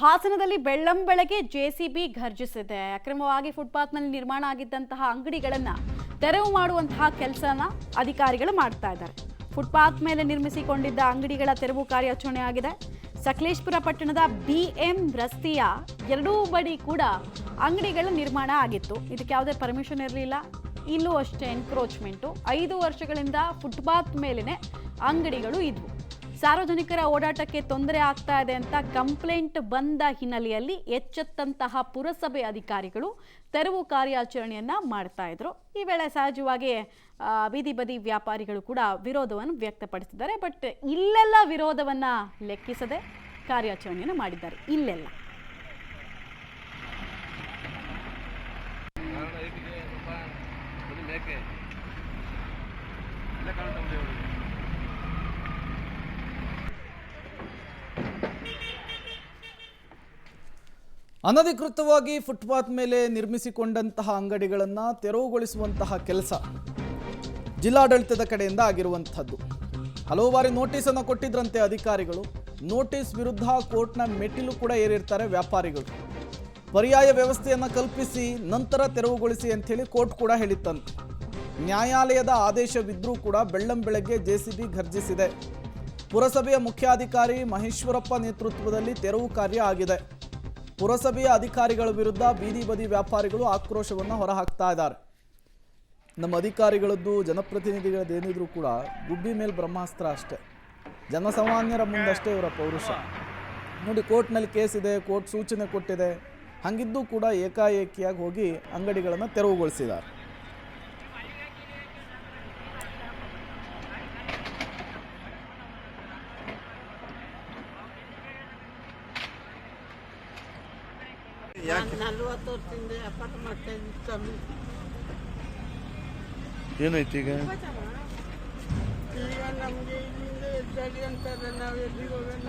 ಹಾಸನದಲ್ಲಿ ಬೆಳ್ಳಂಬೆಳಗ್ಗೆ ಜೆಸಿಬಿ ಘರ್ಜಿಸಿದೆ. ಅಕ್ರಮವಾಗಿ ಫುಟ್ಪಾತ್ನಲ್ಲಿ ನಿರ್ಮಾಣ ಆಗಿದ್ದಂತಹ ಅಂಗಡಿಗಳನ್ನು ತೆರವು ಮಾಡುವಂತಹ ಕೆಲಸನ ಅಧಿಕಾರಿಗಳು ಮಾಡ್ತಾ ಇದ್ದಾರೆ. ಫುಟ್ಪಾತ್ ಮೇಲೆ ನಿರ್ಮಿಸಿಕೊಂಡಿದ್ದ ಅಂಗಡಿಗಳ ತೆರವು ಕಾರ್ಯಾಚರಣೆ ಆಗಿದೆ. ಸಕಲೇಶಪುರ ಪಟ್ಟಣದ ಬಿಎಂ ರಸ್ತೆಯ ಎರಡೂ ಬದಿ ಕೂಡ ಅಂಗಡಿಗಳ ನಿರ್ಮಾಣ ಆಗಿತ್ತು. ಇದಕ್ಕೆ ಯಾವುದೇ ಪರ್ಮಿಷನ್ ಇರಲಿಲ್ಲ. ಇಲ್ಲೂ ಅಷ್ಟೇ ಎನ್ಕ್ರೋಚ್ಮೆಂಟು. 5 ವರ್ಷಗಳಿಂದ ಫುಟ್ಪಾತ್ ಮೇಲಿನ ಅಂಗಡಿಗಳು ಇದ್ವು. ಸಾರ್ವಜನಿಕರ ಓಡಾಟಕ್ಕೆ ತೊಂದರೆ ಆಗ್ತಾ ಇದೆ ಅಂತ ಕಂಪ್ಲೇಂಟ್ ಬಂದ ಹಿನ್ನೆಲೆಯಲ್ಲಿ ಎಚ್ಚೆತ್ತಂತಹ ಪುರಸಭೆ ಅಧಿಕಾರಿಗಳು ತೆರವು ಕಾರ್ಯಾಚರಣೆಯನ್ನ ಮಾಡ್ತಾ ಇದ್ರು. ಈ ವೇಳೆ ಸಹಜವಾಗಿ ಬೀದಿ ಬದಿ ವ್ಯಾಪಾರಿಗಳು ಕೂಡ ವಿರೋಧವನ್ನು ವ್ಯಕ್ತಪಡಿಸಿದ್ದಾರೆ. ಬಟ್ ಇಲ್ಲೆಲ್ಲ ವಿರೋಧವನ್ನ ಲೆಕ್ಕಿಸದೆ ಕಾರ್ಯಾಚರಣೆಯನ್ನು ಮಾಡಿದ್ದಾರೆ. ಇಲ್ಲೆಲ್ಲ ಅನಧಿಕೃತವಾಗಿ ಫುಟ್ಪಾತ್ ಮೇಲೆ ನಿರ್ಮಿಸಿಕೊಂಡಂತಹ ಅಂಗಡಿಗಳನ್ನು ತೆರವುಗೊಳಿಸುವಂತಹ ಕೆಲಸ ಜಿಲ್ಲಾಡಳಿತದ ಕಡೆಯಿಂದ ಆಗಿರುವಂಥದ್ದು. ಹಲವು ಬಾರಿ ನೋಟಿಸನ್ನು ಕೊಟ್ಟಿದ್ರಂತೆ ಅಧಿಕಾರಿಗಳು. ನೋಟಿಸ್ ವಿರುದ್ಧ ಕೋರ್ಟ್ನ ಮೆಟ್ಟಿಲು ಕೂಡ ಏರಿರ್ತಾರೆ ವ್ಯಾಪಾರಿಗಳು. ಪರ್ಯಾಯ ವ್ಯವಸ್ಥೆಯನ್ನು ಕಲ್ಪಿಸಿ ನಂತರ ತೆರವುಗೊಳಿಸಿ ಅಂಥೇಳಿ ಕೋರ್ಟ್ ಕೂಡ ಹೇಳಿತ್ತಂತೆ. ನ್ಯಾಯಾಲಯದ ಆದೇಶವಿದ್ರೂ ಕೂಡ ಬೆಳ್ಳಂಬೆಳಗ್ಗೆ ಜೆಸಿಬಿ ಘರ್ಜಿಸಿದೆ. ಪುರಸಭೆಯ ಮುಖ್ಯಾಧಿಕಾರಿ ಮಹೇಶ್ವರಪ್ಪ ನೇತೃತ್ವದಲ್ಲಿ ತೆರವು ಕಾರ್ಯ ಆಗಿದೆ. ಪುರಸಭೆಯ ಅಧಿಕಾರಿಗಳ ವಿರುದ್ಧ ಬೀದಿ ಬದಿ ವ್ಯಾಪಾರಿಗಳು ಆಕ್ರೋಶವನ್ನು ಹೊರಹಾಕ್ತಾ ಇದ್ದಾರೆ. ನಮ್ಮ ಅಧಿಕಾರಿಗಳದ್ದು ಜನಪ್ರತಿನಿಧಿಗಳದ್ದೇನಿದ್ರು ಕೂಡ ಗುಬ್ಬಿ ಮೇಲೆ ಬ್ರಹ್ಮಾಸ್ತ್ರ ಅಷ್ಟೇ. ಜನಸಾಮಾನ್ಯರ ಮುಂದಷ್ಟೇ ಇವರ ಪೌರುಷ. ನೋಡಿ, ಕೋರ್ಟ್ನಲ್ಲಿ ಕೇಸ್ ಇದೆ, ಕೋರ್ಟ್ ಸೂಚನೆ ಕೊಟ್ಟಿದೆ. ಹಾಗಿದ್ದೂ ಕೂಡ ಏಕಾಏಕಿಯಾಗಿ ಹೋಗಿ ಅಂಗಡಿಗಳನ್ನು ತೆರವುಗೊಳಿಸಿದ್ದಾರೆ. ಏನೈತಿ ಈಗ? ನಮಗೆ ಇಲ್ಲಿಂದ ಅಂತಾರೆ, ನಾವು ಎಲ್ಲಿಗೆ ಹೋಗೋಣ?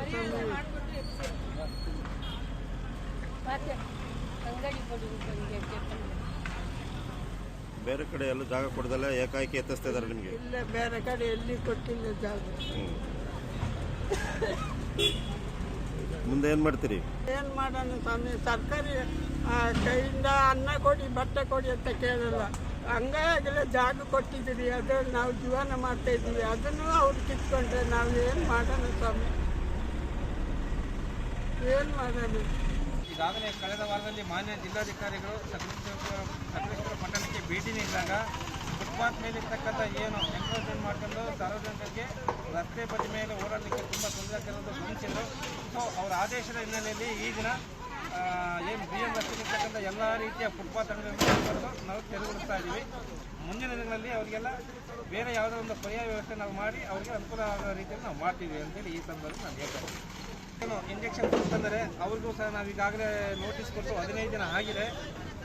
ಬೇರೆ ಕಡೆ ಎಲ್ಲ ಜಾಗ ಕೊಡದಲ್ಲ ಏಕಾಏಕಿ ಎತ್ತಿಸ್ತಾ ಇದಾರೆ ನಿಮಗೆ? ಇಲ್ಲ, ಬೇರೆ ಕಡೆ ಎಲ್ಲಿ ಕೊಟ್ಟಿಲ್ಲ ಜಾಗ. ಮುಂದೆ ಏನು ಮಾಡ್ತೀರಿ? ಏನು ಮಾಡೋಣ ಸ್ವಾಮಿ? ಸರ್ಕಾರಿ ಕೈಯಿಂದ ಅನ್ನ ಕೊಡಿ, ಬಟ್ಟೆ ಕೊಡಿ ಅಂತ ಕೇಳಲ್ಲ. ಹಂಗಾಗಲೇ ಜಾಗ ಕೊಟ್ಟಿದ್ದೀರಿ, ಅದು ನಾವು ಜೀವನ ಮಾಡ್ತಾ ಇದ್ದೀವಿ. ಅದನ್ನು ಅವ್ರು ಕಿತ್ಕೊಂಡ್ರೆ ನಾವು ಏನು ಮಾಡೋಣ ಸ್ವಾಮಿ? ಏನು ಮಾಡೋಣ? ಈಗಾಗಲೇ ಕಳೆದ ವಾರದಲ್ಲಿ ಮಾನ್ಯ ಜಿಲ್ಲಾಧಿಕಾರಿಗಳು ಸಕಲೇಶಪುರ ಪಟ್ಟಣಕ್ಕೆ ಭೇಟಿ ನೀಡಿದಾಗ ಫುಟ್ಪಾತ್ ಮೇಲಿರ್ತಕ್ಕಂಥ ಏನು ಎನ್ಕ್ರೋಚ್ಮೆಂಟ್ ಮಾಡ್ಕೊಂಡು ಸಾರ್ವಜನಿಕರಿಗೆ ರಸ್ತೆ ಬದಿ ಮೇಲೆ ಓಡಾಡಲಿಕ್ಕೆ ತುಂಬ ತೊಂದರೆ ಆಗ್ತಿರೋದು ಗಮನಿಸಿದ್ರು. ಸೊ ಅವರ ಆದೇಶದ ಹಿನ್ನೆಲೆಯಲ್ಲಿ ಈ ದಿನ ಏನು BM ರಸ್ತೆಯಲ್ಲಿರ್ತಕ್ಕಂಥ ಎಲ್ಲ ರೀತಿಯ ಫುಟ್ಪಾತ್ ಅಂಗಡಿಗಳನ್ನು ನಾವು ತೆರವುಗೊಳಿಸ್ತಾ ಇದ್ದೀವಿ. ಮುಂದಿನ ದಿನಗಳಲ್ಲಿ ಅವರಿಗೆಲ್ಲ ಬೇರೆ ಯಾವುದೋ ಒಂದು ಪರ್ಯಾಯ ವ್ಯವಸ್ಥೆ ನಾವು ಮಾಡಿ ಅವರಿಗೆ ಅನುಕೂಲ ಆಗೋ ರೀತಿಯಲ್ಲಿ ನಾವು ಮಾಡ್ತೀವಿ ಅಂತೇಳಿ ಈ ಸಂದರ್ಭದಲ್ಲಿ ನಾನು ಹೇಳ್ತೇನೆ. ಏನು ಇಂಜೆಕ್ಷನ್ ಕೊಡ್ತಂದರೆ ಅವ್ರಿಗೂ ಸಹ ನಾವು ಈಗಾಗಲೇ ನೋಟಿಸ್ ಕೊಟ್ಟು 15 ದಿನ ಆಗಿದೆ.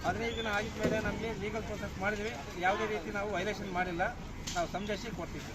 15 ದಿನ ಆಗಿದ ಮೇಲೆ ನಮಗೆ ಲೀಗಲ್ ಪ್ರೊಸೆಸ್ ಮಾಡಿದ್ವಿ. ಯಾವುದೇ ರೀತಿ ನಾವು ವೈಲೇಷನ್ ಮಾಡಿಲ್ಲ. ನಾವು ಸಂಜಾಯಿಸಿ ಕೊಡ್ತೀವಿ.